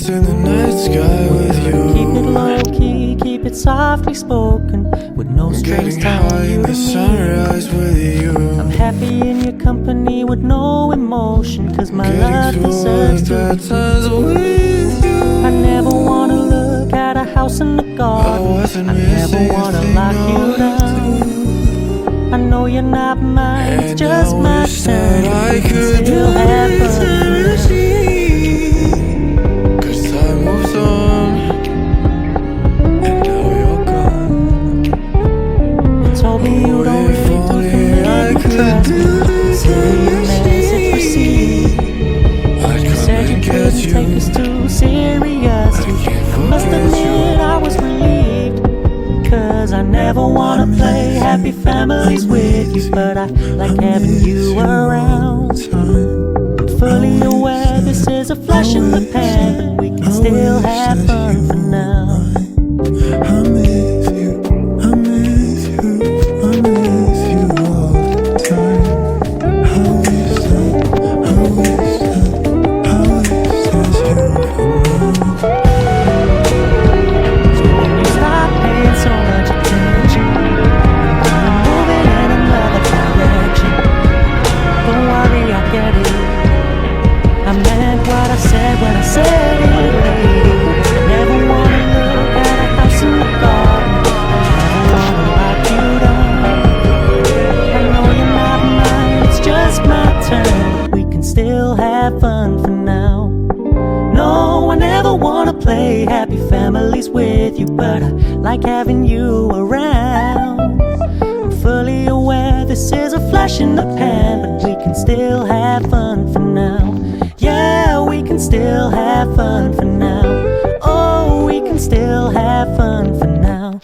stars in the night sky with you. Keep it low key, keep it softly spoken, with no strings Getting high tying in you the to me. sunrise with you. I'm happy in your company with no emotion, cause my love Getting through all deserves the to bad be. times with you. I never wanna look at a house in the I garden. wasn't I never missing a wanna thing lock all you the down. I know you're not mine, it's And just I my wish turn. that I We can could still do have fun. eternity. 'Cause time moves on, and now you're gone. You told me you don't Oh, if really do only I commitment, could trust me. do Consider your message received. I'd You come said you and get couldn't you. take us too seriously. I must admit I was relieved, cause I never wanna play happy families with you, but I like having you around. I'm fully aware this is a flash in the pan, but we can still have fun for now. I miss you, I miss you, I miss you all the time. I wish that, I wish that, I wish that you would know. So when you stop paying so much attention, I'm moving in another direction. Don't worry, I get it. I meant what I said when I said it, lady. Never wanna look at a house in the garden. Never wanna lock you down. I know you're not mine, it's just my turn. We can still have fun for now. No, I never wanna play happy families with you, but I like having you around. I'm fully aware this is a flash in the pan, but we can still have fun for now. Yeah, we can still have fun for now. Oh, we can still have fun for now.